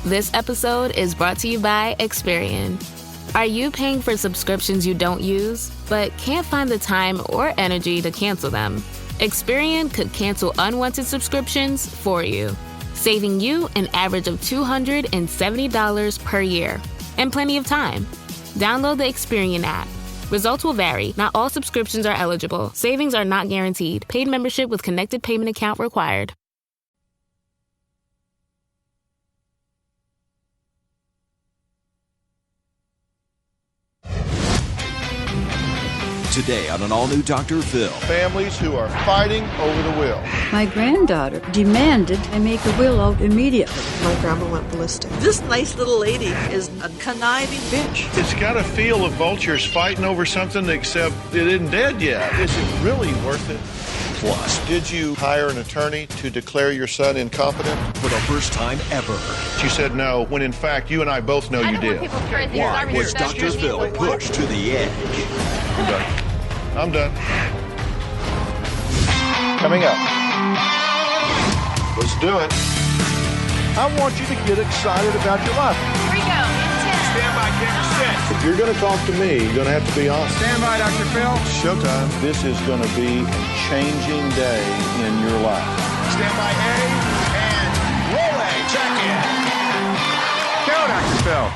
This episode is brought to you by Experian. Are you paying for subscriptions you don't use, but can't find the time or energy to cancel them? Experian could cancel unwanted subscriptions for you, saving you an average of $270 per year and plenty of time. Download the Experian app. Results will vary. Not all subscriptions are eligible. Savings are not guaranteed. Paid membership with connected payment account required. Today on an all-new Dr. Phil. Families who are fighting over the will. My granddaughter demanded I make a will out immediately. My grandma went ballistic. This nice little lady is a conniving bitch. It's got a feel of vultures fighting over something, except it isn't dead yet. Is it really worth it? Plus, did you hire an attorney to declare your son incompetent? For the first time ever. You said no, when in fact you and I both know you did. Why was Dr. Phil pushed to the edge? I'm done. I'm done. Coming up. Let's do it. I want you to get excited about your life. Here we go. Stand by, camera set. If you're going to talk to me, you're going to have to be honest. Stand by, Dr. Phil. Showtime. This is going to be a changing day in your life. Stand by A and roll A. Check in. Go, Dr. Phil.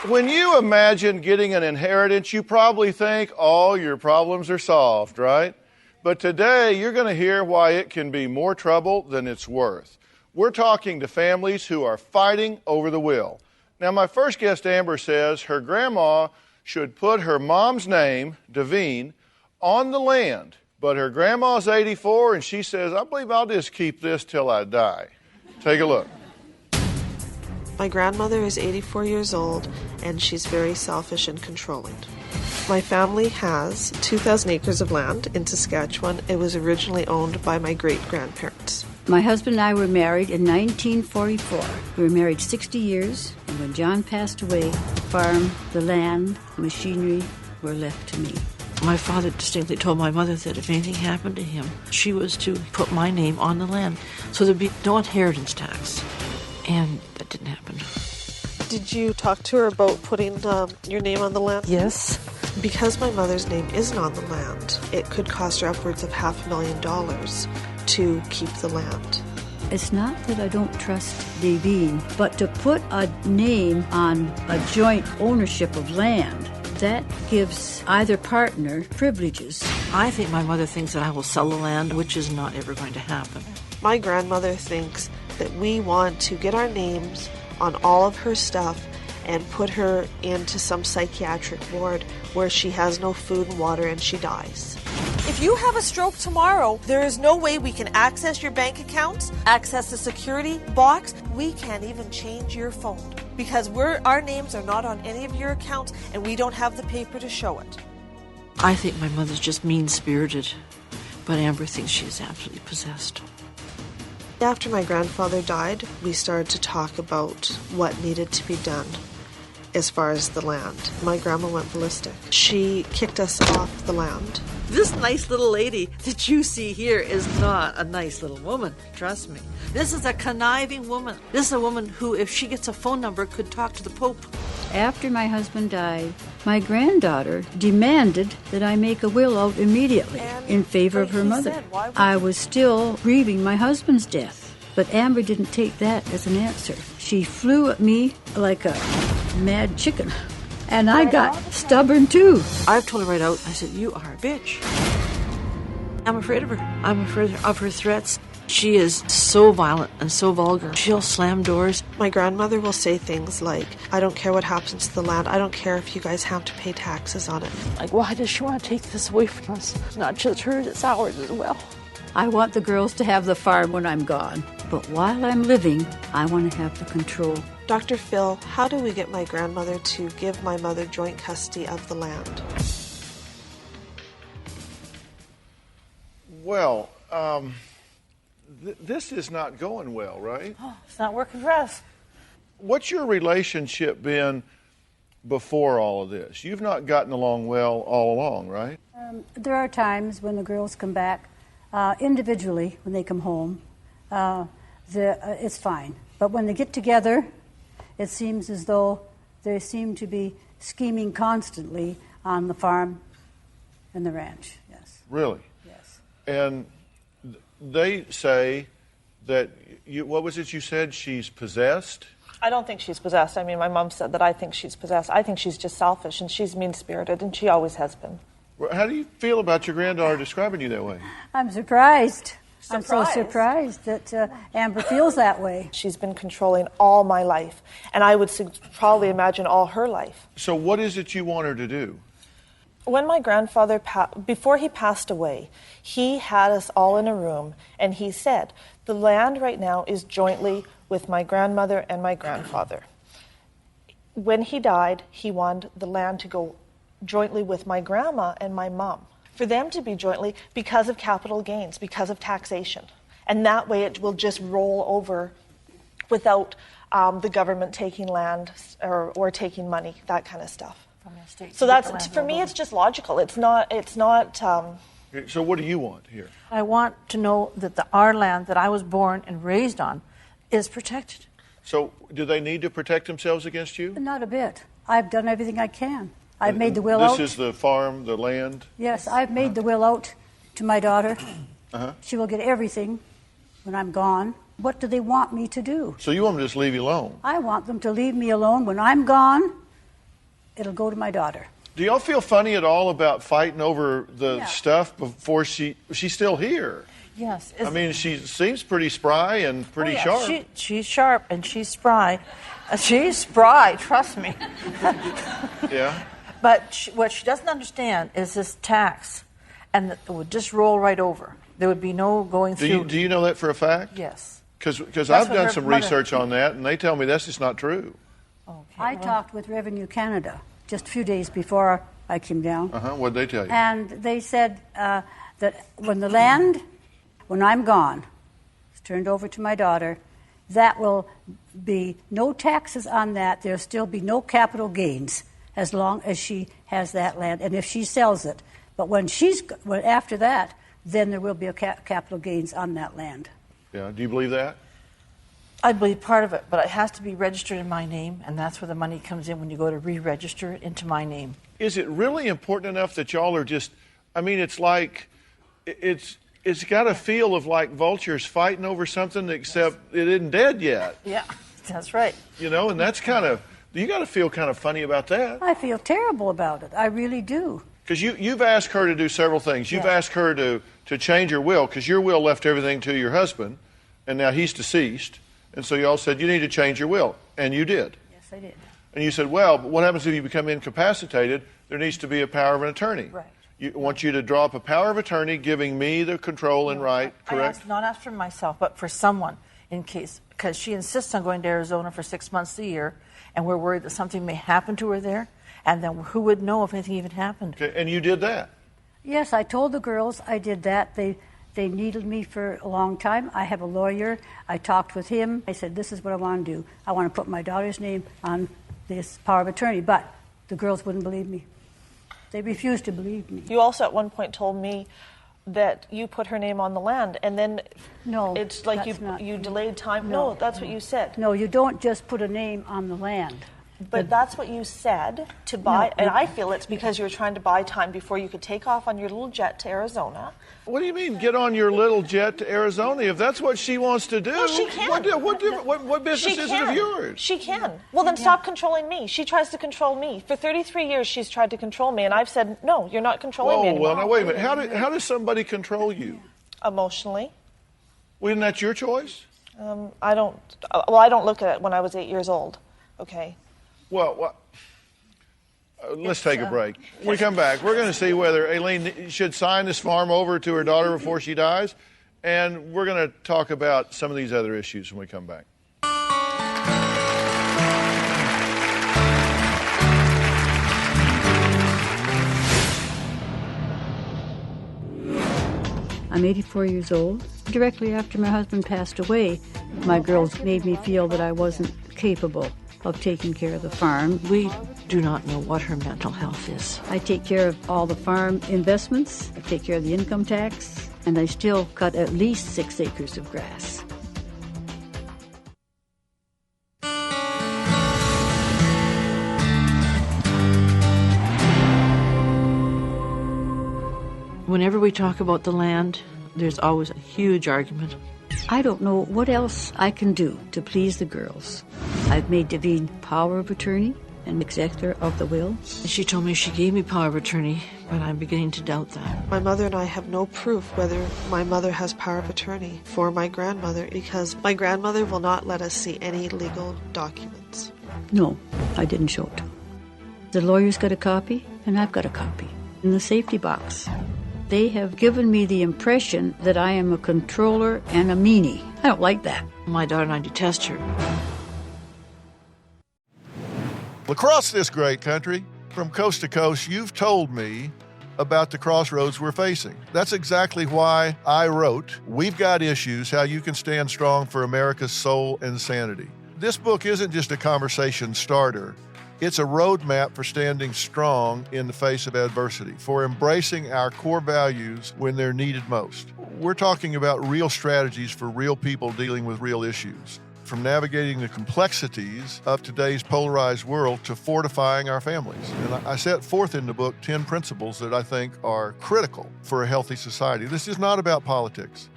When you imagine getting an inheritance, you probably think all your problems are solved, right? But today, you're going to hear why it can be more trouble than it's worth. We're talking to families who are fighting over the will. Now, my first guest, Amber, says her grandma should put her mom's name, Devine, on the land. But her grandma's 84, and she says, I believe I'll just keep this till I die. Take a look. My grandmother is 84 years old, and she's very selfish and controlling. My family has 2,000 acres of land in Saskatchewan. It was originally owned by my great-grandparents. My husband and I were married in 1944. We were married 60 years, and when John passed away, the farm, the land, the machinery were left to me. My father distinctly told my mother that if anything happened to him, she was to put my name on the land, so there'd be no inheritance tax. And that didn't happen. Did you talk to her about putting your name on the land? Yes. Because my mother's name isn't on the land, it could cost her upwards of $500,000 to keep the land. It's not that I don't trust Devine, but to put a name on a joint ownership of land, that gives either partner privileges. I think my mother thinks that I will sell the land, which is not ever going to happen. My grandmother thinks that we want to get our names on all of her stuff and put her into some psychiatric ward where she has no food and water and she dies. If you have a stroke tomorrow, there is no way we can access your bank accounts, access the security box. We can't even change your phone because our names are not on any of your accounts and we don't have the paper to show it. I think my mother's just mean-spirited, but Amber thinks she is absolutely possessed. After my grandfather died, we started to talk about what needed to be done as far as the land. My grandma went ballistic. She kicked us off the land. This nice little lady that you see here is not a nice little woman, trust me. This is a conniving woman. This is a woman who, if she gets a phone number, could talk to the Pope. After my husband died, my granddaughter demanded that I make a will out immediately in favor of her mother. I was still grieving my husband's death, but Amber didn't take that as an answer. She flew at me like a mad chicken, and I got stubborn too. I've told her right out, I said, you are a bitch. I'm afraid of her. I'm afraid of her threats. She is so violent and so vulgar. She'll slam doors. My grandmother will say things like, I don't care what happens to the land. I don't care if you guys have to pay taxes on it. Like, why does she want to take this away from us? It's not just hers, it's ours as well. I want the girls to have the farm when I'm gone. But while I'm living, I want to have the control. Dr. Phil, how do we get my grandmother to give my mother joint custody of the land? Well, this is not going well, right? Oh, it's not working for us. What's your relationship been before all of this? You've not gotten along well all along, right? There are times when the girls come back individually when they come home. It's fine. But when they get together, it seems as though they seem to be scheming constantly on the farm and the ranch. Yes. Really? Yes. And they say that, what was it you said, she's possessed? I don't think she's possessed. I mean, my mom said that I think she's possessed. I think she's just selfish, and she's mean-spirited, and she always has been. How do you feel about your granddaughter describing you that way? I'm surprised. I'm so surprised that Amber feels that way. She's been controlling all my life, and I would probably imagine all her life. So what is it you want her to do? When my grandfather, before he passed away, he had us all in a room, and he said, the land right now is jointly with my grandmother and my grandfather. When he died, he wanted the land to go jointly with my grandma and my mom. For them to be jointly because of capital gains, because of taxation. And that way it will just roll over without the government taking land or taking money, that kind of stuff. So that's, for me, it's just logical. It's not. So what do you want here? I want to know that our land that I was born and raised on is protected. So do they need to protect themselves against you? Not a bit. I've done everything I can. I've made the will out. This is the farm, the land? Yes, I've made the will out to my daughter. She will get everything when I'm gone. What do they want me to do? So you want them to just leave you alone? I want them to leave me alone. When I'm gone, it'll go to my daughter. Do y'all feel funny at all about fighting over the stuff before she's still here? Yes. I mean, she seems pretty spry and pretty sharp. She's sharp and she's spry. She's spry, trust me. Yeah. But what she doesn't understand is this tax, and it would just roll right over. There would be no going through. Do you know that for a fact? Yes. Because I've done some research on that, and they tell me that's just not true. Okay, I talked with Revenue Canada just a few days before I came down. What'd they tell you? And they said that when I'm gone, it's turned over to my daughter, that will be no taxes on that. There'll still be no capital gains as long as she has that land, and if she sells it. But after that, then there will be a capital gains on that land. Yeah, do you believe that? I believe part of it, but it has to be registered in my name, and that's where the money comes in when you go to re-register it into my name. Is it really important enough that y'all are just, I mean, it's like, it's got a feel of like vultures fighting over something, except it isn't dead yet. Yeah, that's right. You know, and that's kind of, you got to feel kind of funny about that. I feel terrible about it. I really do. Because you've asked her to do several things. You've asked her to change your will, because your will left everything to your husband, and now he's deceased. And so y'all said, you need to change your will. And you did. Yes, I did. And you said, well, but what happens if you become incapacitated? There needs to be a power of an attorney. Right. I want you to draw up a power of attorney giving me the control and right, correct? Not ask for myself, but for someone in case, because she insists on going to Arizona for 6 months a year, and we're worried that something may happen to her there, and then who would know if anything even happened? Okay, and you did that? Yes, I told the girls I did that. They needed me for a long time. I have a lawyer. I talked with him. I said, this is what I want to do. I want to put my daughter's name on this power of attorney. But the girls wouldn't believe me. They refused to believe me. You also at one point told me that you put her name on the land, and then it's like you delayed time. No, that's what you said. No, you don't just put a name on the land. But that's what you said to buy, and I feel it's because you were trying to buy time before you could take off on your little jet to Arizona. What do you mean, get on your little jet to Arizona? If that's what she wants to do, well, she can. What business is it of yours? She can. Well, then stop controlling me. She tries to control me. For 33 years, she's tried to control me, and I've said, no, you're not controlling me anymore. Well, now, wait a minute. How does somebody control you? Emotionally. Well, isn't that your choice? I don't look at it when I was 8 years old, okay? Well, let's take a break. When we come back, we're going to see whether Aileen should sign this farm over to her daughter before she dies, and we're going to talk about some of these other issues when we come back. I'm 84 years old. Directly after my husband passed away, my girls made me feel that I wasn't capable of taking care of the farm. We do not know what her mental health is. I take care of all the farm investments, I take care of the income tax, and I still cut at least 6 acres of grass. Whenever we talk about the land, there's always a huge argument. I don't know what else I can do to please the girls. I've made Davine power of attorney and executor of the will. She told me she gave me power of attorney, but I'm beginning to doubt that. My mother and I have no proof whether my mother has power of attorney for my grandmother because my grandmother will not let us see any legal documents. No, I didn't show it to them. The lawyer's got a copy, and I've got a copy in the safety box. They have given me the impression that I am a controller and a meanie. I don't like that. My daughter and I detest her. Across this great country, from coast to coast, you've told me about the crossroads we're facing. That's exactly why I wrote We've Got Issues, How You Can Stand Strong for America's Soul and Sanity. This book isn't just a conversation starter. It's a roadmap for standing strong in the face of adversity, for embracing our core values when they're needed most. We're talking about real strategies for real people dealing with real issues, from navigating the complexities of today's polarized world to fortifying our families. And I set forth in the book 10 principles that I think are critical for a healthy society. This is not about politics.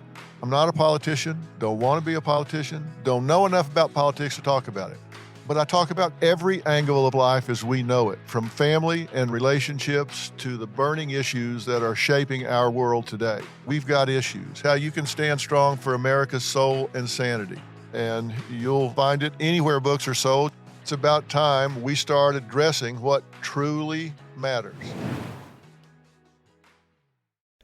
I'm not a politician, don't want to be a politician, don't know enough about politics to talk about it. But I talk about every angle of life as we know it, from family and relationships to the burning issues that are shaping our world today. We've got issues, how you can stand strong for America's soul and sanity. And you'll find it anywhere books are sold. It's about time we start addressing what truly matters.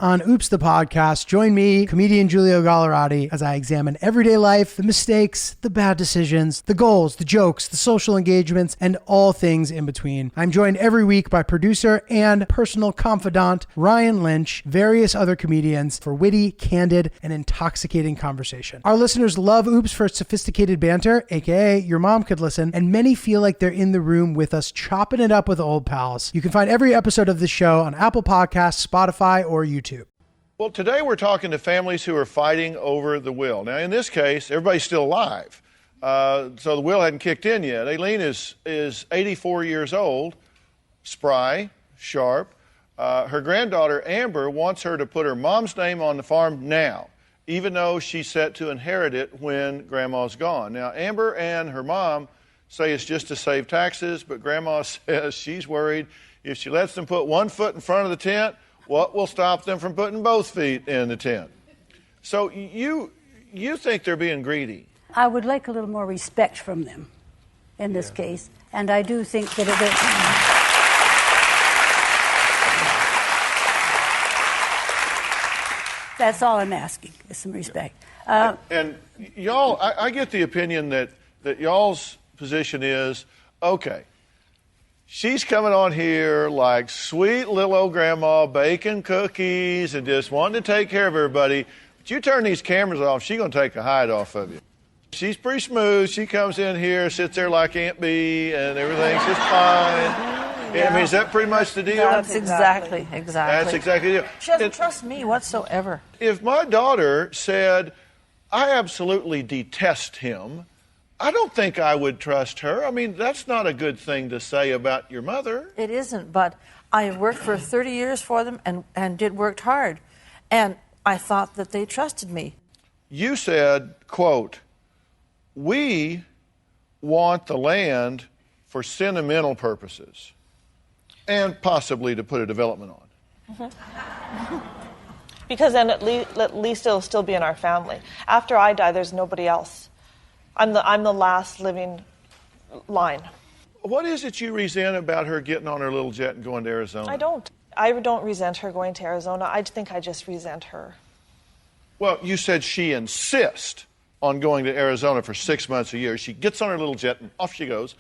On Oops the Podcast, join me, comedian Giulio Gallerati, as I examine everyday life, the mistakes, the bad decisions, the goals, the jokes, the social engagements, and all things in between. I'm joined every week by producer and personal confidant Ryan Lynch, various other comedians for witty, candid, and intoxicating conversation. Our listeners love Oops for its sophisticated banter, aka your mom could listen, and many feel like they're in the room with us chopping it up with old pals. You can find every episode of this show on Apple Podcasts, Spotify, or YouTube. Well, today we're talking to families who are fighting over the will. Now, in this case, everybody's still alive, so the will hadn't kicked in yet. Aileen is 84 years old, spry, sharp. Her granddaughter, Amber, wants her to put her mom's name on the farm now, even though she's set to inherit it when Grandma's gone. Now, Amber and her mom say it's just to save taxes, but Grandma says she's worried if she lets them put one foot in front of the tent, what will stop them from putting both feet in the tent? So you think they're being greedy? I would like a little more respect from them in this case, and I do think that that's all I'm asking, is some respect. And y'all, I get the opinion that y'all's position is, okay, she's coming on here like sweet little old grandma, baking cookies and just wanting to take care of everybody. But you turn these cameras off, she's going to take a hide off of you. She's pretty smooth. She comes in here, sits there like Aunt Bee, and everything's just fine. Yeah. I mean, is that pretty much the deal? That's exactly. That's exactly the deal. She doesn't trust me whatsoever. If my daughter said, I absolutely detest him, I don't think I would trust her. I mean, that's not a good thing to say about your mother. It isn't, but I worked for 30 years for them and worked hard. And I thought that they trusted me. You said, quote, we want the land for sentimental purposes and possibly to put a development on. Because then at least it'll still be in our family. After I die, there's nobody else. I'm the last living line. What is it you resent about her getting on her little jet and going to Arizona? I don't resent her going to Arizona. I think I just resent her. Well, you said she insists on going to Arizona for 6 months a year. She gets on her little jet and off she goes.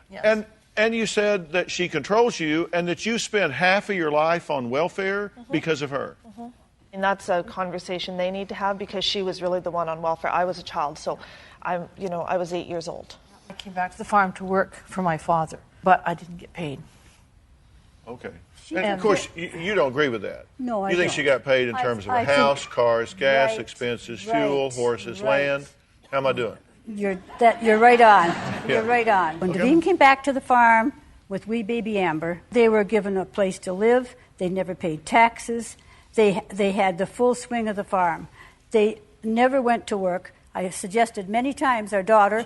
Yes. And you said that she controls you and that you spend half of your life on welfare because of her. And that's a conversation they need to have because she was really the one on welfare. I was a child, so I was 8 years old. I came back to the farm to work for my father, but I didn't get paid. Okay. And of course, you don't agree with that. No, I You think don't. she got paid in terms of a house, cars, gas, expenses, fuel, horses, land? How am I doing? You're right on. You're right on. When Davine came back to the farm with wee baby Amber, they were given a place to live. They never paid taxes. They had the full swing of the farm. They never went to work. I suggested many times our daughter,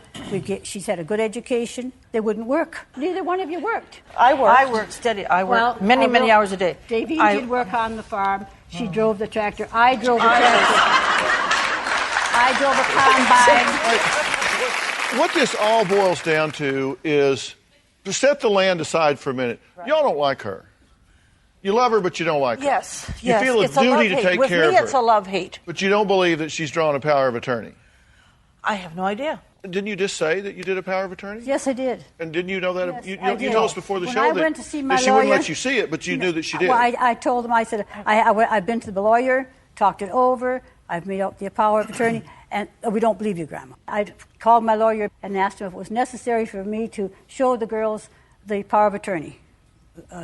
she's had a good education. They wouldn't work. Neither one of you worked. I worked steady. I worked many hours a day. Davine did work on the farm. She drove the tractor. I drove the tractor. I drove a combine. What this all boils down to is, to set the land aside for a minute, y'all don't like her. You love her, but you don't like her. Yes. You feel a duty to take care of her. With me, it's a love-hate. But you don't believe that she's drawn a power of attorney. I have no idea. Didn't you just say that you did a power of attorney? Yes, I did. And didn't you know that? Yes, you told us before the show I that, went to see my that she lawyer, wouldn't let you see it, but you knew that she did. Well, I told him, I said, I've been to the lawyer, talked it over, I've made out the power of attorney, and we don't believe you, Grandma. I called my lawyer and asked him if it was necessary for me to show the girls the power of attorney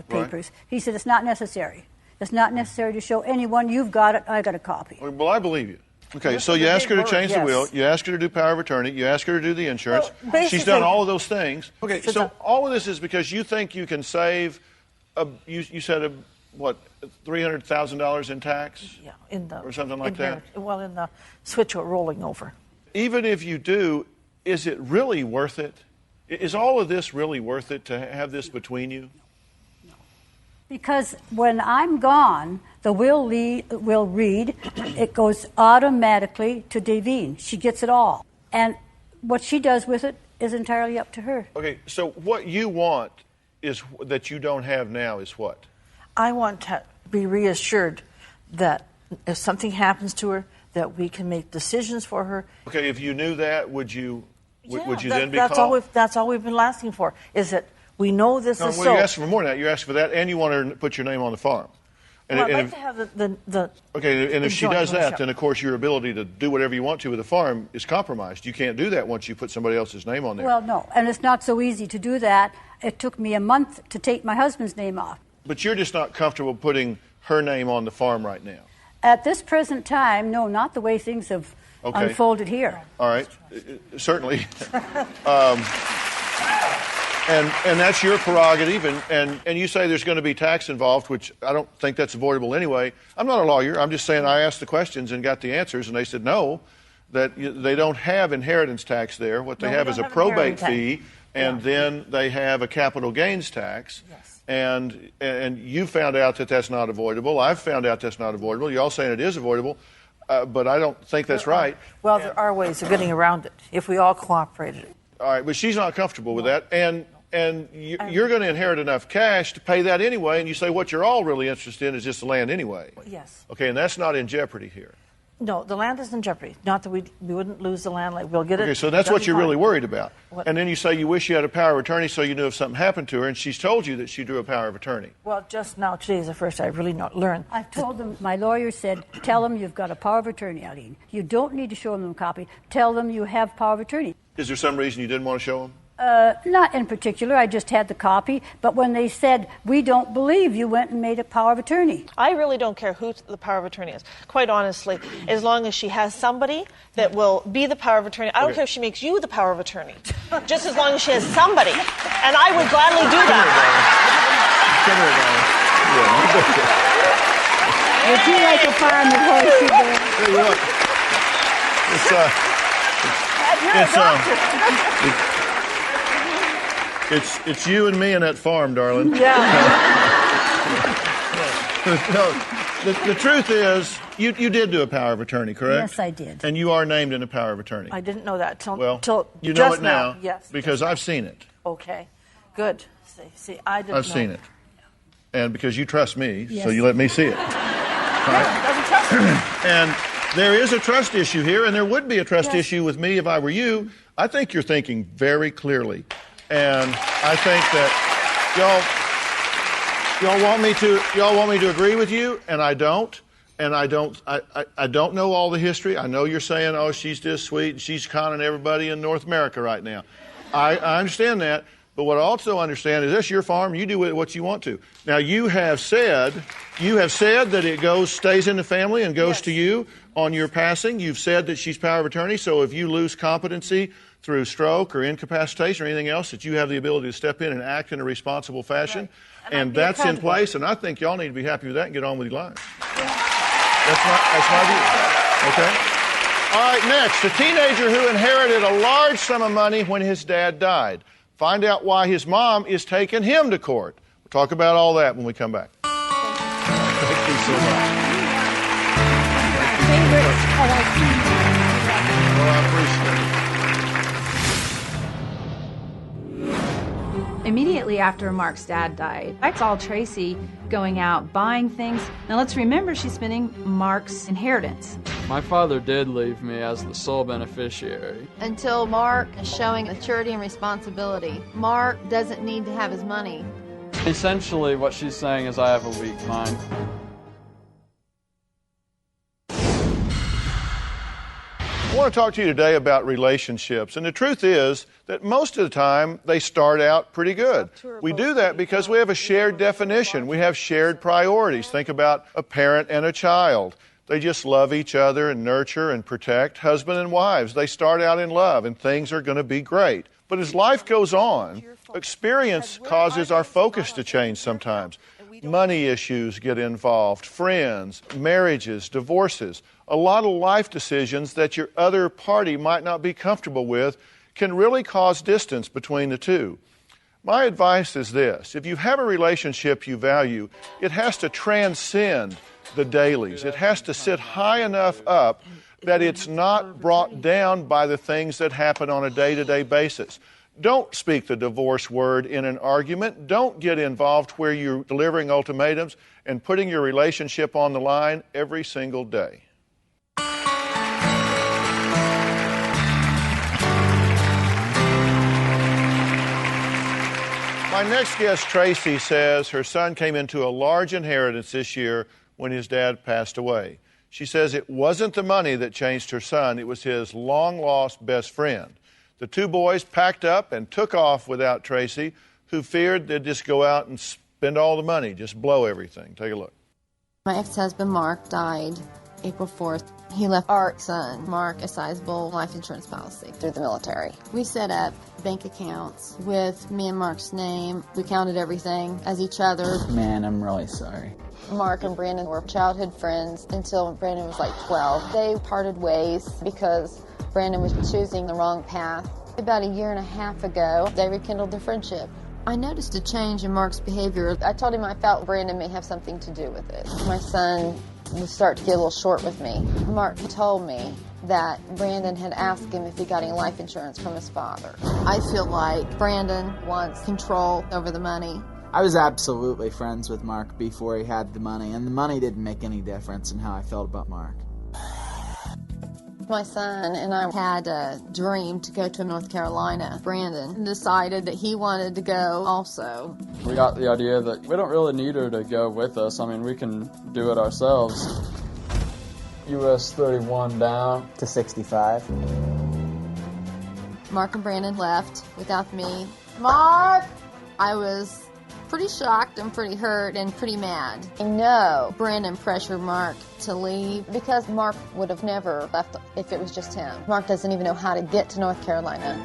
papers. Right. He said, it's not necessary. It's not necessary to show anyone. You've got it. I got a copy. Well, I believe you. Okay, so you ask her to change the will. You ask her to do power of attorney. You ask her to do the insurance. Well, she's done all of those things. Okay, so all of this is because you think you can save, you said, what, $300,000 in tax? Yeah, or something like that? Well, in the switch rolling over. Even if you do, is it really worth it? Is all of this really worth it to have this between you? Because when I'm gone, the will read, it goes automatically to Davine. She gets it all. And what she does with it is entirely up to her. Okay, so what you want is that you don't have now is what? I want to be reassured that if something happens to her, that we can make decisions for her. Okay, if you knew that, would you then be that's called? That's all we've been asking for, is that we know this is so. Well, you're asking for more than that. You're asking for that, and you want her to put your name on the farm. And I'd like to have the okay, and if she does that, then, of course, your ability to do whatever you want to with the farm is compromised. You can't do that once you put somebody else's name on there. Well, no, and it's not so easy to do that. It took me a month to take my husband's name off. But you're just not comfortable putting her name on the farm right now? At this present time, no, not the way things have unfolded here. All right, certainly. And that's your prerogative, and you say there's going to be tax involved, which I don't think that's avoidable anyway. I'm not a lawyer. I'm just saying I asked the questions and got the answers, and they said no, that they don't have inheritance tax there. What they have is a probate fee, and then they have a capital gains tax. Yes. And you found out that that's not avoidable. I've found out that's not avoidable. You're all saying it is avoidable, but I don't think that's right. Well, there are ways of getting around it if we all cooperated. All right, but she's not comfortable with that, and you're going to inherit enough cash to pay that anyway, and you say what you're all really interested in is just the land anyway. Yes. Okay, and that's not in jeopardy here. No, the land is in jeopardy. Not that we wouldn't lose the land. Like we'll get it. Okay, so that's what you're really worried about. What? And then you say you wish you had a power of attorney so you knew if something happened to her, and she's told you that she drew a power of attorney. Well, just now, today is the first I really learned. I told them, my lawyer said, tell them you've got a power of attorney, Eileen. You don't need to show them a copy. Tell them you have power of attorney. Is there some reason you didn't want to show them? Not in particular. I just had the copy. But when they said, we don't believe you went and made a power of attorney. I really don't care who the power of attorney is, quite honestly, as long as she has somebody that will be the power of attorney. I don't care if she makes you the power of attorney, just as long as she has somebody. And I would gladly do that. Would you like a farm with horses there? Hey, look. It's you and me and that farm, darling. Yeah. No, the truth is, you did do a power of attorney, correct? Yes, I did. And you are named in a power of attorney. I didn't know that till you know just it now. Yes. Because I've seen it. Okay. Good. See, I didn't. I've seen it. And because you trust me, Yes. so you let me see it. Doesn't trust me. And there is a trust issue here, and there would be a trust issue with me if I were you. I think you're thinking very clearly. And I think that y'all want me to agree with you, and I don't. And I don't know all the history. I know you're saying, oh, she's just sweet and she's conning everybody in North America right now. I understand that. But what I also understand is this your farm. You do with it what you want to. Now, you have said that it stays in the family and goes to you on your passing. You've said that she's power of attorney. So if you lose competency through stroke or incapacitation or anything else, that you have the ability to step in and act in a responsible fashion. Right. And that's in place. And I think y'all need to be happy with that and get on with your lives. That's my view. Okay? All right, next, a teenager who inherited a large sum of money when his dad died. Find out why his mom is taking him to court. We'll talk about all that when we come back. Thank you so much. Well, I appreciate it. Immediately after Mark's dad died, I saw Tracy going out buying things. Now let's remember she's spending Mark's inheritance. My father did leave me as the sole beneficiary. Until Mark is showing maturity and responsibility, Mark doesn't need to have his money. Essentially, what she's saying is I have a weak mind. I want to talk to you today about relationships. And the truth is that most of the time they start out pretty good. We do that because we have a shared definition. We have shared priorities. Think about a parent and a child. They just love each other and nurture and protect. Husband and wives, they start out in love and things are going to be great. But as life goes on, experience causes our focus to change sometimes. Money issues get involved, friends, marriages, divorces. A lot of life decisions that your other party might not be comfortable with can really cause distance between the two. My advice is this: if you have a relationship you value, it has to transcend the dailies. It has to sit high enough up that it's not brought down by the things that happen on a day-to-day basis. Don't speak the divorce word in an argument. Don't get involved where you're delivering ultimatums and putting your relationship on the line every single day. My next guest, Tracy, says her son came into a large inheritance this year when his dad passed away. She says it wasn't the money that changed her son, it was his long-lost best friend. The two boys packed up and took off without Tracy, who feared they'd just go out and spend all the money, just blow everything. Take a look. My ex-husband, Mark, died April 4th. He left our son, Mark, a sizable life insurance policy through the military. We set up bank accounts with me and Mark's name. We counted everything as each other. Man, I'm really sorry. Mark and Brandon were childhood friends until Brandon was like 12. They parted ways because Brandon was choosing the wrong path. About a year and a half ago, they rekindled their friendship. I noticed a change in Mark's behavior. I told him I felt Brandon may have something to do with it. My son would start to get a little short with me. Mark told me that Brandon had asked him if he got any life insurance from his father. I feel like Brandon wants control over the money. I was absolutely friends with Mark before he had the money, and the money didn't make any difference in how I felt about Mark. My son and I had a dream to go to North Carolina. Brandon decided that he wanted to go also. We got the idea that we don't really need her to go with us. I mean, we can do it ourselves. US 31 down to 65. Mark and Brandon left without me. Mark! I was pretty shocked and pretty hurt and pretty mad. I know Brandon pressured Mark to leave because Mark would have never left if it was just him. Mark doesn't even know how to get to North Carolina.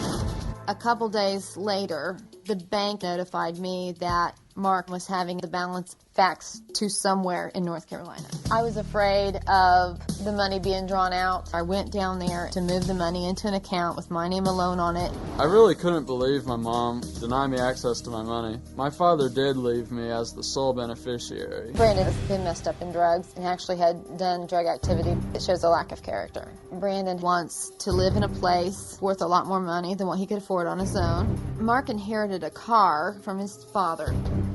A couple days later, the bank notified me that Mark was having the balance faxed to somewhere in North Carolina. I was afraid of the money being drawn out. I went down there to move the money into an account with my name alone on it. I really couldn't believe my mom denied me access to my money. My father did leave me as the sole beneficiary. Brandon has been messed up in drugs and actually had done drug activity. It shows a lack of character. Brandon wants to live in a place worth a lot more money than what he could afford on his own. Mark inherited a car from his father.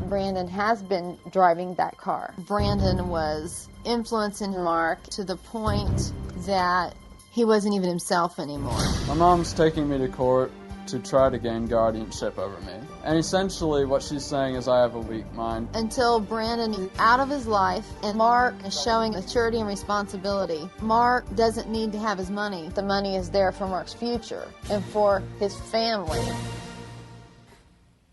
Brandon has been driving that car. Brandon was influencing Mark to the point that he wasn't even himself anymore. My mom's taking me to court to try to gain guardianship over me. And essentially what she's saying is I have a weak mind. Until Brandon is out of his life and Mark is showing maturity and responsibility. Mark doesn't need to have his money. The money is there for Mark's future and for his family.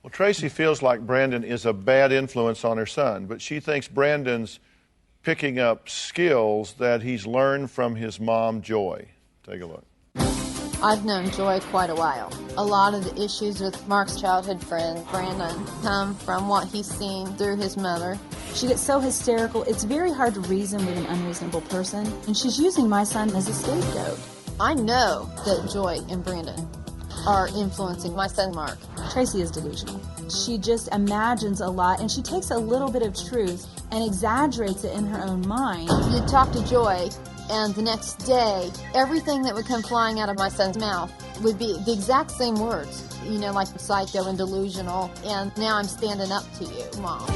Well, Tracy feels like Brandon is a bad influence on her son, but she thinks Brandon's picking up skills that he's learned from his mom, Joy. Take a look. I've known Joy quite a while. A lot of the issues with Mark's childhood friend, Brandon, come from what he's seen through his mother. She gets so hysterical, it's very hard to reason with an unreasonable person, and she's using my son as a scapegoat. I know that Joy and Brandon are influencing my son, Mark. Tracy is delusional. She just imagines a lot, and she takes a little bit of truth and exaggerates it in her own mind. You'd talk to Joy, and the next day, everything that would come flying out of my son's mouth would be the exact same words. You know, like psycho and delusional, and now I'm standing up to you, Mom.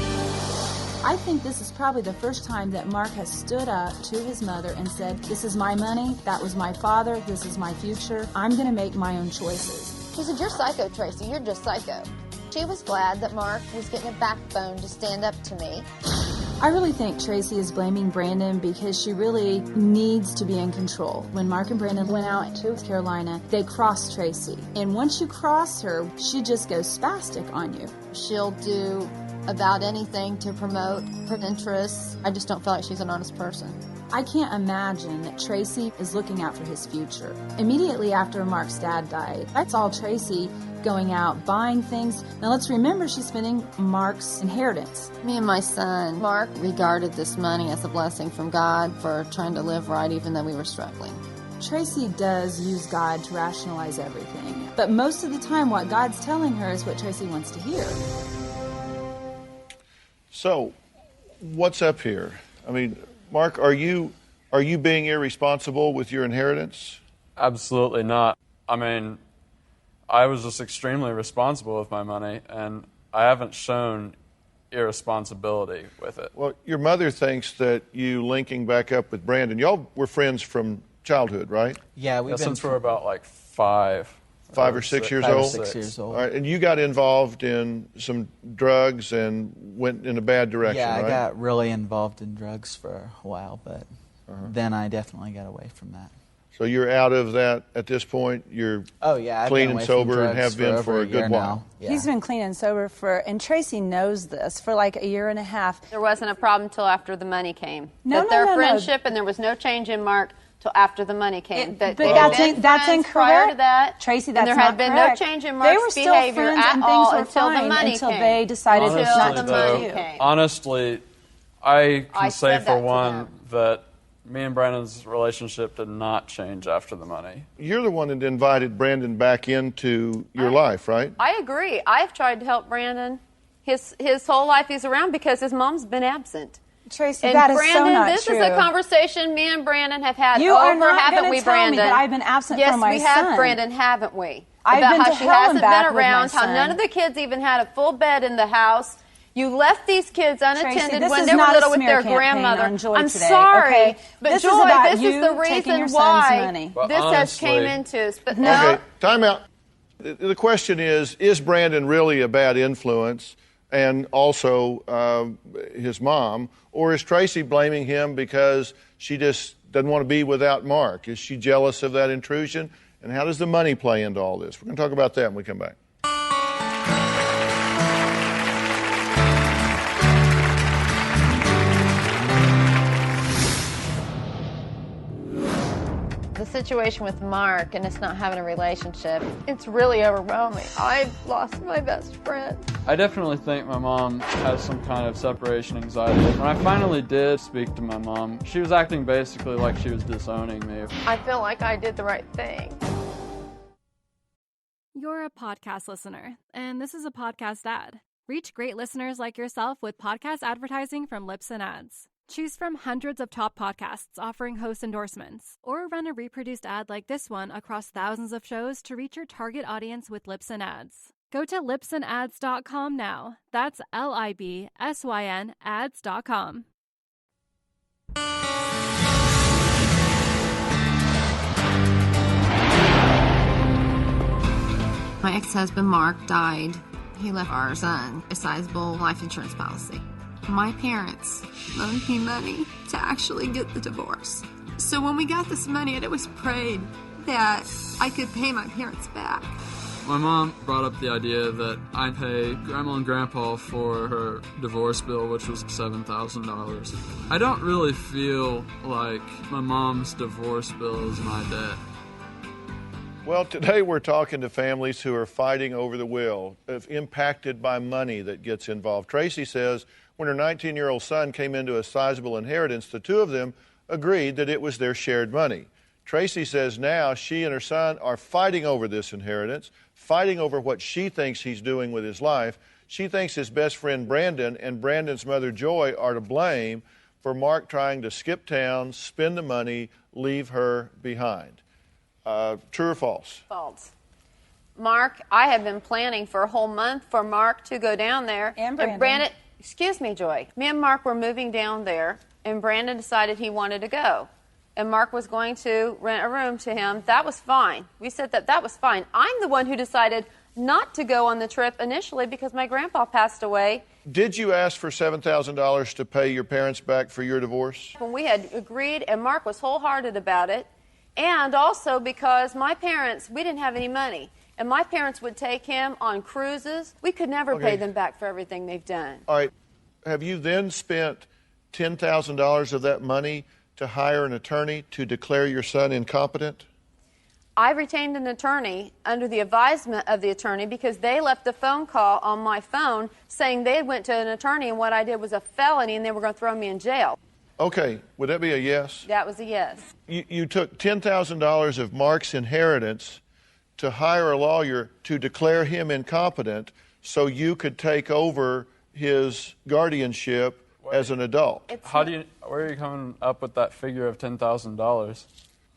I think this is probably the first time that Mark has stood up to his mother and said, this is my money, that was my father, this is my future, I'm going to make my own choices. She said, you're psycho, Tracy, you're just psycho. She was glad that Mark was getting a backbone to stand up to me. I really think Tracy is blaming Brandon because she really needs to be in control. When Mark and Brandon went out to North Carolina, they crossed Tracy. And once you cross her, she just goes spastic on you. She'll do about anything to promote her interests. I just don't feel like she's an honest person. I can't imagine that Tracy is looking out for his future. Immediately after Mark's dad died, I saw Tracy going out buying things. Now let's remember she's spending Mark's inheritance. Me and my son, Mark, regarded this money as a blessing from God for trying to live right even though we were struggling. Tracy does use God to rationalize everything, but most of the time what God's telling her is what Tracy wants to hear. So, what's up here? I mean, Mark, are you being irresponsible with your inheritance? Absolutely not. I mean, I was just extremely responsible with my money, and I haven't shown irresponsibility with it. Well, your mother thinks that you linking back up with Brandon, y'all were friends from childhood, right? Yeah, we've been since we were about like 5 or 6 years Five or old? 6 years old. All right, and you got involved in some drugs and went in a bad direction, Yeah, right? I got really involved in drugs for a while, but then I definitely got away from that. So you're out of that at this point? You're I've clean been and away from sober and drugs have been for a year good while. now. Yeah. He's been clean and sober and Tracy knows this, for like a year and a half. There wasn't a problem until after the money came. No, that their no. friendship and there was no change in Mark till after the money came. But they that's had been that's friends incorrect. prior to that, Tracy, and that's there not had been correct. no change in They Mark's were still behavior friends at and all things were until the fine money until came. they decided not to though, do you. Honestly, I can say said that for to one that me and Brandon's relationship did not change after the money. You're the one that invited Brandon back into your life, right? I agree. I've tried to help Brandon. His whole life he's around because his mom's been absent. Tracy, And that is Brandon, so not this true. is a conversation me and Brandon have had You are over, not haven't gonna we, tell me Brandon? that I've been absent yes, from my we have, son. Brandon, haven't we? I've About been how to she hell and hasn't back been with my around, how son. none of the kids even had a full bed in the house. You left these kids unattended Tracy, this when is they were not a little with smear their campaign grandmother. on Joy I'm today, sorry, okay? but This is Joy, about this you is the taking reason your son's why money. Well, this has honestly- came into us. But no, Okay, time out. The question is Brandon really a bad influence, and also his mom, or is Tracy blaming him because she just doesn't want to be without Mark? Is she jealous of that intrusion? And how does the money play into all this? We're going to talk about that when we come back. The situation with Mark and us not having a relationship, it's really overwhelming. I've lost my best friend. I definitely think my mom has some kind of separation anxiety. When I finally did speak to my mom, she was acting basically like she was disowning me. I feel like I did the right thing. You're a podcast listener, and this is a podcast ad. Reach great listeners like yourself with podcast advertising from Libsyn Ads. Choose from hundreds of top podcasts offering host endorsements, or run a reproduced ad like this one across thousands of shows to reach your target audience with Libsyn Ads. Go to libsynads.com now. That's LIBSYN ads.com. My ex-husband, Mark, died. He left our son a sizable life insurance policy. My parents loaned me money to actually get the divorce. So when we got this money, it was prayed that I could pay my parents back. My mom brought up the idea that I pay Grandma and Grandpa for her divorce bill, which was $7,000. I don't really feel like my mom's divorce bill is my debt. Well, today we're talking to families who are fighting over the will, impacted by money that gets involved. Tracy says when her 19-year-old son came into a sizable inheritance, the two of them agreed that it was their shared money. Tracy says now she and her son are fighting over this inheritance, fighting over what she thinks he's doing with his life. She thinks his best friend Brandon and Brandon's mother Joy are to blame for Mark trying to skip town, spend the money, leave her behind. True or false? False. Mark, I have been planning for a whole month for Mark to go down there. And Brandon. Excuse me, Joy. Me and Mark were moving down there, and Brandon decided he wanted to go. And Mark was going to rent a room to him. That was fine. We said that was fine. I'm the one who decided not to go on the trip initially because my grandpa passed away. Did you ask for $7,000 to pay your parents back for your divorce? When we had agreed, and Mark was wholehearted about it, and also because my parents, we didn't have any money, and my parents would take him on cruises. We could never pay them back for everything they've done. All right. Have you then spent $10,000 of that money to hire an attorney to declare your son incompetent? I retained an attorney under the advisement of the attorney because they left a phone call on my phone saying they went to an attorney and what I did was a felony and they were going to throw me in jail. Okay, would that be a yes? That was a yes. You took $10,000 of Mark's inheritance to hire a lawyer to declare him incompetent so you could take over his guardianship as an adult. Where are you coming up with that figure of $10,000?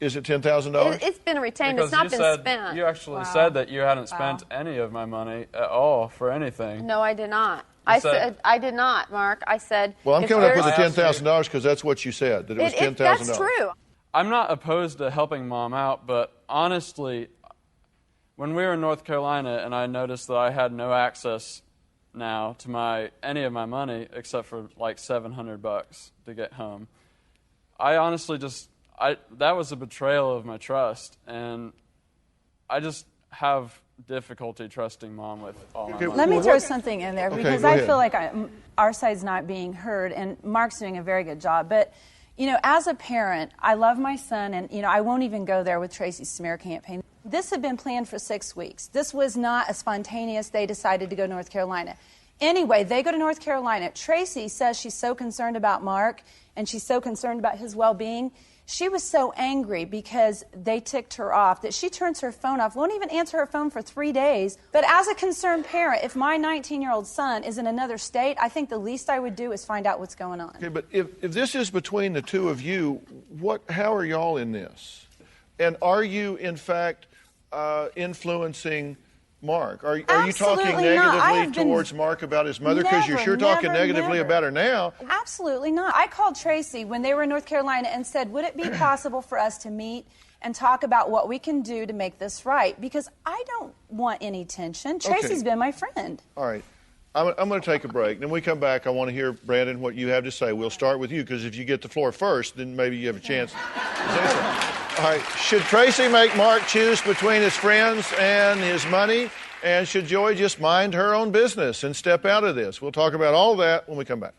Is it $10,000? It's been retained. Because it's not been spent. You actually said that you hadn't spent any of my money at all for anything. No, I did not. I said I did not, Mark. I said. Well, I'm coming up with the $10,000 because that's what you said, that it was $10,000. That's true. I'm not opposed to helping Mom out, but honestly, when we were in North Carolina and I noticed that I had no access now to any of my money except for like $700 to get home, I honestly that was a betrayal of my trust, and I just have difficulty trusting Mom with all my money. Let me throw something in there because I feel like our side's not being heard, and Mark's doing a very good job. But, as a parent, I love my son, and, I won't even go there with Tracy's smear campaign. This had been planned for 6 weeks. This was not a spontaneous, they decided to go to North Carolina. Anyway, they go to North Carolina. Tracy says she's so concerned about Mark, and she's so concerned about his well-being. She was so angry because they ticked her off that she turns her phone off, won't even answer her phone for 3 days. But as a concerned parent, if my 19-year-old son is in another state, I think the least I would do is find out what's going on. Okay, but if this is between the two of you, how are y'all in this? And are you, in fact, influencing Mark? Are you talking negatively towards Mark about his mother? Because you're sure talking negatively about her now. Absolutely not. I called Tracy when they were in North Carolina and said, would it be possible for us to meet and talk about what we can do to make this right? Because I don't want any tension. Tracy's been my friend. All right. I'm going to take a break. Then we come back. I want to hear, Brandon, what you have to say. We'll start with you, because if you get the floor first, then maybe you have a chance to say something. All right. Should Tracy make Mark choose between his friends and his money? And should Joy just mind her own business and step out of this? We'll talk about all that when we come back.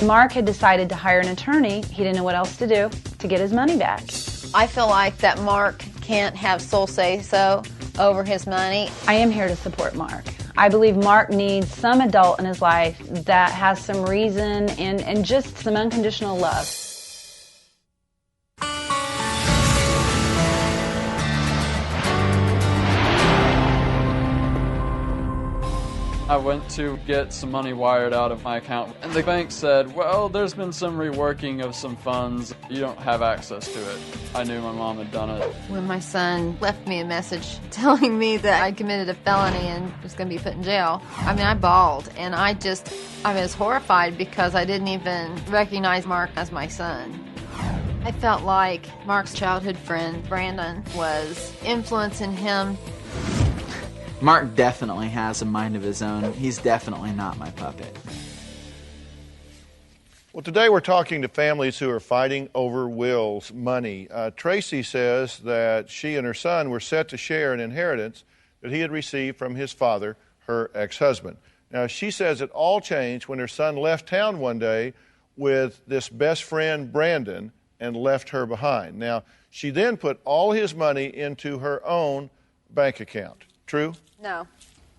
Mark had decided to hire an attorney. He didn't know what else to do to get his money back. I feel like that Mark can't have sole say-so over his money. I am here to support Mark. I believe Mark needs some adult in his life that has some reason and just some unconditional love. I went to get some money wired out of my account, and the bank said, well, there's been some reworking of some funds. You don't have access to it. I knew my mom had done it. When my son left me a message telling me that I committed a felony and was going to be put in jail, I mean, I bawled, and I was horrified because I didn't even recognize Mark as my son. I felt like Mark's childhood friend, Brandon, was influencing him. Mark definitely has a mind of his own. He's definitely not my puppet. Well, today we're talking to families who are fighting over wills, money. Tracy says that she and her son were set to share an inheritance that he had received from his father, her ex-husband. Now, she says it all changed when her son left town one day with this best friend, Brandon, and left her behind. Now, she then put all his money into her own bank account. True? No.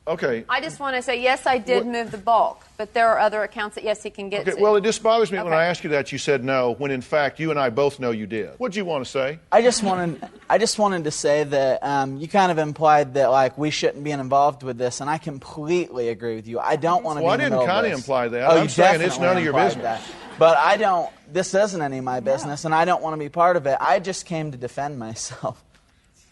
Okay. I just want to say, yes, I did move the bulk, but there are other accounts that, yes, he can get to. Well, it just bothers me when I ask you that you said no, when in fact you and I both know you did. What do you want to say? I just wanted to say that you kind of implied that like we shouldn't be involved with this, and I completely agree with you. I don't want to be in the middle of this. Well, I didn't kind of imply that. Oh, I'm saying it's none of your business. That. But I don't. This isn't any of my business, and I don't want to be part of it. I just came to defend myself.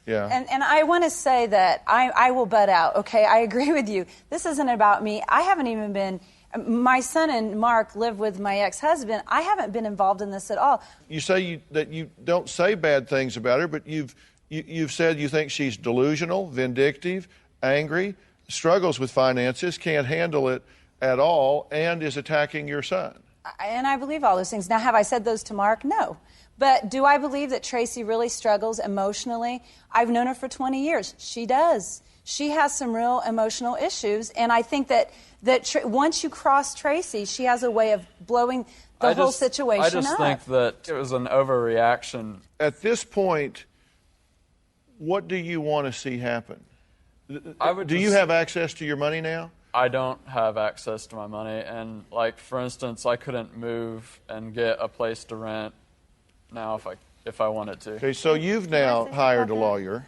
Yeah. And I want to say that I will butt out, okay? I agree with you. This isn't about me. I haven't even been, my son and Mark live with my ex-husband. I haven't been involved in this at all. You say that you don't say bad things about her, but you've said you think she's delusional, vindictive, angry, struggles with finances, can't handle it at all, and is attacking your son. And I believe all those things. Now, have I said those to Mark? No. But do I believe that Tracy really struggles emotionally? I've known her for 20 years. She does. She has some real emotional issues, and I think that once you cross Tracy, she has a way of blowing the whole situation up. I just think that it was an overreaction. At this point, what do you want to see happen? Do you have access to your money now? I don't have access to my money, and like for instance, I couldn't move and get a place to rent now if I wanted to. Okay, so you've now hired a lawyer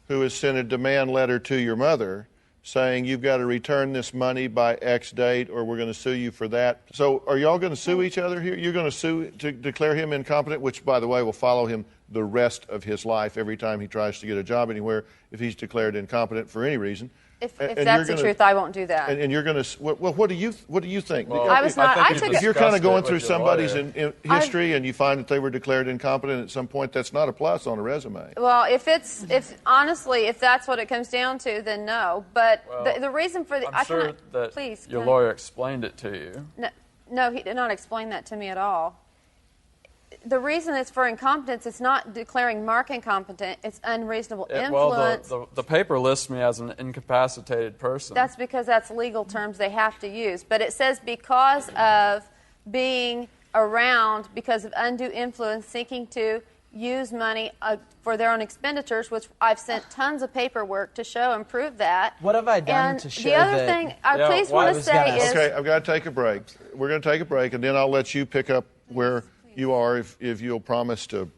who has sent a demand letter to your mother saying you've got to return this money by X date or we're going to sue you for that. So are y'all going to sue each other here? You're going to sue to declare him incompetent, which, by the way, will follow him the rest of his life every time he tries to get a job anywhere if he's declared incompetent for any reason. If that's the truth, I won't do that. And you're going to. Well, what do you think? Well, I was not. If you're kind of going through somebody's history and you find that they were declared incompetent at some point, that's not a plus on a resume. Well, if that's what it comes down to, then no. But the reason for the I'm sure that your lawyer explained it to you. No, he did not explain that to me at all. The reason it's for incompetence, it's not declaring Mark incompetent, it's unreasonable influence. Well, the paper lists me as an incapacitated person. That's because that's legal terms they have to use. But it says because of being around, because of undue influence, seeking to use money for their own expenditures, which I've sent tons of paperwork to show and prove that. What have I done to show that? The other that? thing I please want to say is... Okay, I've got to take a break. We're going to take a break, and then I'll let you pick up where you are if you'll promise to.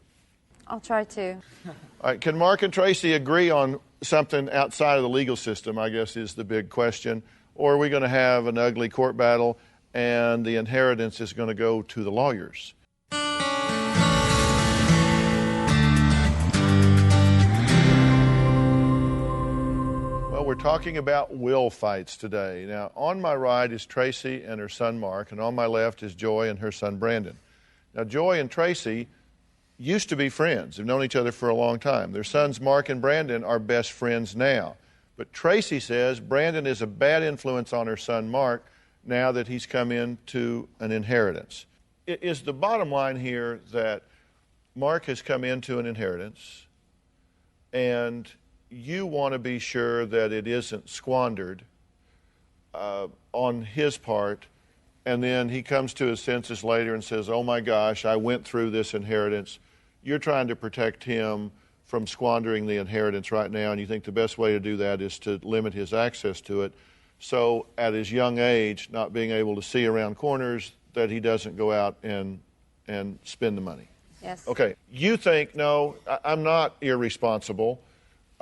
I'll try to. All right, can Mark and Tracy agree on something outside of the legal system, I guess, is the big question? Or are we going to have an ugly court battle and the inheritance is going to go to the lawyers? Well, we're talking about will fights today. Now, on my right is Tracy and her son Mark, and on my left is Joy and her son Brandon. Now, Joy and Tracy used to be friends. They've known each other for a long time. Their sons, Mark and Brandon, are best friends now. But Tracy says Brandon is a bad influence on her son, Mark, now that he's come into an inheritance. Is the bottom line here that Mark has come into an inheritance and you want to be sure that it isn't squandered on his part, and then he comes to his senses later and says, oh my gosh, I went through this inheritance. You're trying to protect him from squandering the inheritance right now, and you think the best way to do that is to limit his access to it. So at his young age, not being able to see around corners, that he doesn't go out and spend the money. Yes. Okay. You think, no, I'm not irresponsible.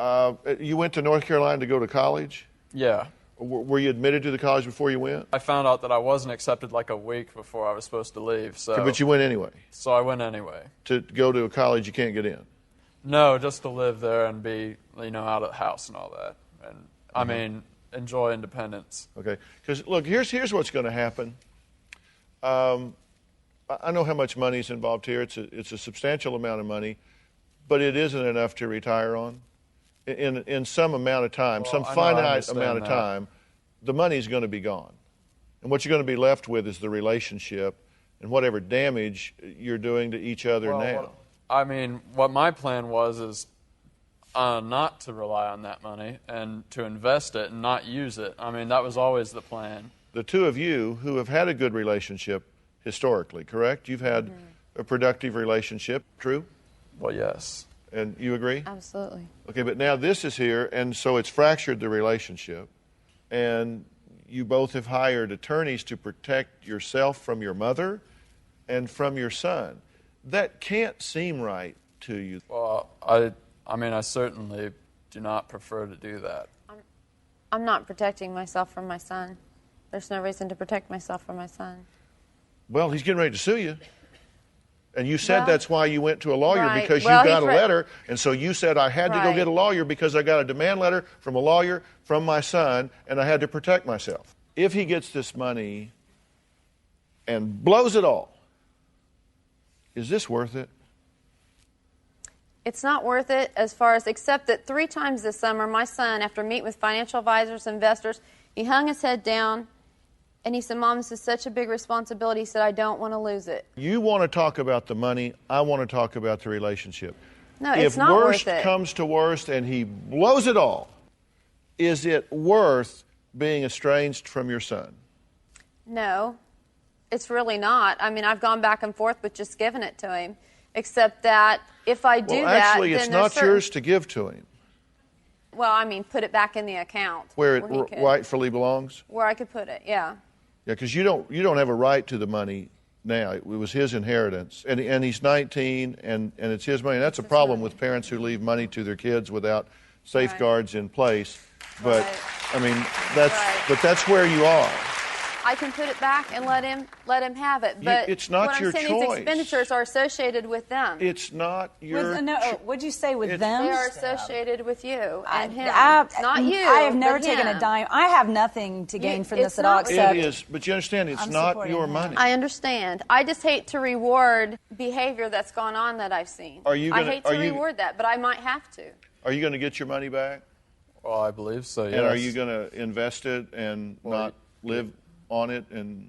You went to North Carolina to go to college? Yeah. Were you admitted to the college before you went? I found out that I wasn't accepted like a week before I was supposed to leave. So, but you went anyway? So I went anyway. To go to a college you can't get in? No, just to live there and be, out of the house and all that. And, I mean, enjoy independence. Okay. Because, look, here's what's going to happen. I know how much money is involved here. It's a substantial amount of money, but it isn't enough to retire on. In some amount of time, some finite amount of time, the money's going to be gone. And what you're going to be left with is the relationship and whatever damage you're doing to each other now. What my plan was is not to rely on that money and to invest it and not use it. That was always the plan. The two of you who have had a good relationship historically, correct? You've had a productive relationship, true? Well, yes. And you agree? Absolutely. Okay, but now this is here, and so it's fractured the relationship, and you both have hired attorneys to protect yourself from your mother and from your son. That can't seem right to you. Well, I certainly do not prefer to do that. I'm not protecting myself from my son. There's no reason to protect myself from my son. Well, he's getting ready to sue you. And you said that's why you went to a lawyer, right. because Well, you got a he's letter, and so you said, I had to go get a lawyer because I got a demand letter from a lawyer from my son, and I had to protect myself. If he gets this money and blows it all, is this worth it? It's not worth it except that 3 times this summer, my son, after meeting with financial advisors, investors, he hung his head down, and he said, Mom, this is such a big responsibility. He said, I don't want to lose it. You want to talk about the money. I want to talk about the relationship. No, it's not worth it. If worst comes to worst and he blows it all, is it worth being estranged from your son? No, it's really not. I've gone back and forth with just giving it to him, except that if I do actually, that, it's not yours to give to him. Well, put it back in the account. Where it rightfully belongs? Where I could put it, yeah. Yeah, because you don't have a right to the money now. It was his inheritance, and he's 19, and it's his money. And that's a problem with parents who leave money to their kids without safeguards in place. But that's where you are. I can put it back and let him have it. But it's not your choice. choice. These expenditures are associated with them. It's not your. What'd you say with them? They are associated with you and him. Not you. I have never but taken him. a dime. I have nothing to gain from this at all. Except it is, but you understand, it's not your money. I understand. I just hate to reward behavior that's gone on that I've seen. I hate to reward that, but I might have to. Are you going to get your money back? Well, I believe so. Yes. And are you going to invest it and not live on it and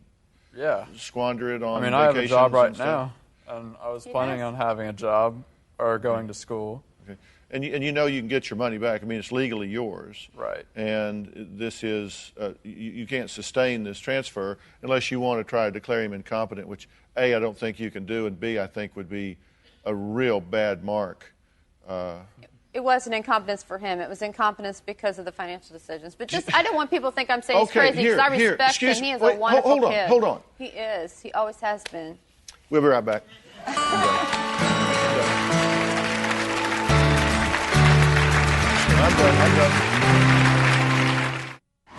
squander it on vacations? I have a job right now, and I was planning on having a job or going to school. Okay. And you know you can get your money back. It's legally yours. Right. And this is, you can't sustain this transfer unless you want to try to declare him incompetent, which A, I don't think you can do, and B, I think would be a real bad mark. It wasn't incompetence for him. It was incompetence because of the financial decisions. But I don't want people to think I'm saying he's crazy, because I respect him. He is a wonderful kid. Hold on. He is. He always has been. We'll be right back.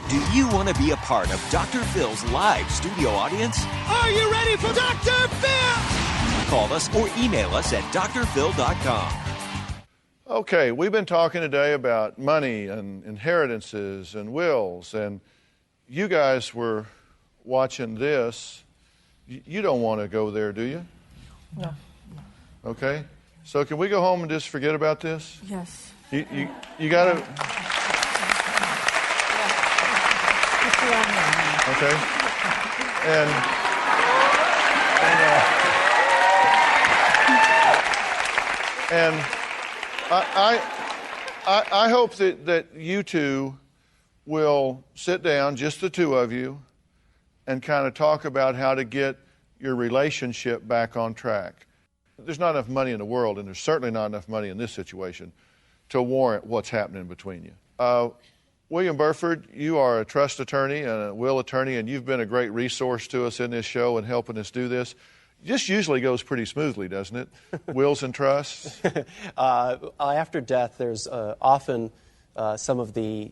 Do you want to be a part of Dr. Phil's live studio audience? Are you ready for Dr. Phil? Call us or email us at drphil.com. Okay, we've been talking today about money and inheritances and wills, and you guys were watching this. You don't want to go there, do you? No. Okay, so can we go home and just forget about this? Yes. You got to. Okay, and I hope that you two will sit down, just the two of you, and kind of talk about how to get your relationship back on track. There's not enough money in the world, and there's certainly not enough money in this situation to warrant what's happening between you. William Burford, you are a trust attorney and a will attorney, and you've been a great resource to us in this show and helping us do this. This usually goes pretty smoothly, doesn't it? Wills and trusts? After death, there's often some of the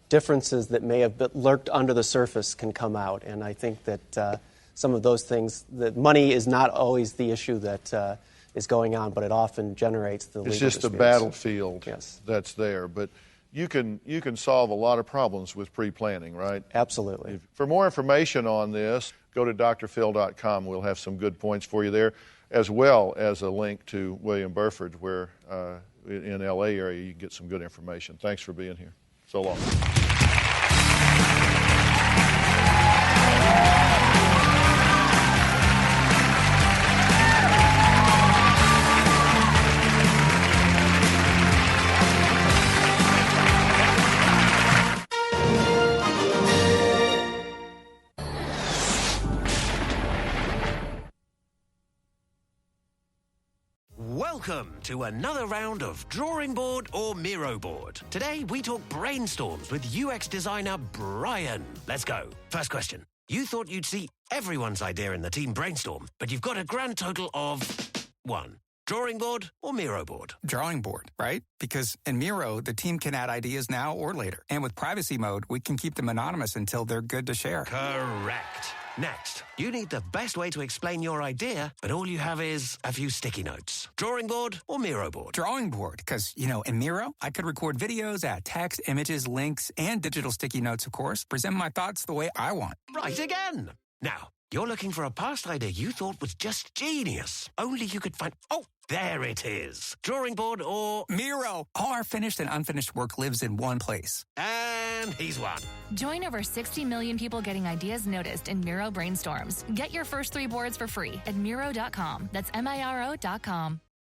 differences that may have lurked under the surface can come out. And I think that some of those things, that money is not always the issue that is going on, but it often generates the legal disputes. It's just a battlefield that's there. But you can solve a lot of problems with pre-planning, right? Absolutely. For more information on this, go to drphil.com. We'll have some good points for you there, as well as a link to William Burford, where in the L.A. area you can get some good information. Thanks for being here. So long. Welcome to another round of Drawing Board or Miro Board. Today we talk brainstorms with UX designer Brian. Let's go. First question. You thought you'd see everyone's idea in the team brainstorm, but you've got a grand total of 1. Drawing board or Miro board? Drawing board, right? Because in Miro, the team can add ideas now or later. And with privacy mode, we can keep them anonymous until they're good to share. Correct. Next, you need the best way to explain your idea, but all you have is a few sticky notes. Drawing board or Miro board? Drawing board, because, in Miro, I could record videos, add text, images, links, and digital sticky notes, of course, present my thoughts the way I want. Right again. Now, you're looking for a past idea you thought was just genius. Only you could find... Oh, there it is. Drawing board or... Miro. All our finished and unfinished work lives in one place. And he's won. Join over 60 million people getting ideas noticed in Miro Brainstorms. Get your first 3 boards for free at Miro.com. That's Miro.com.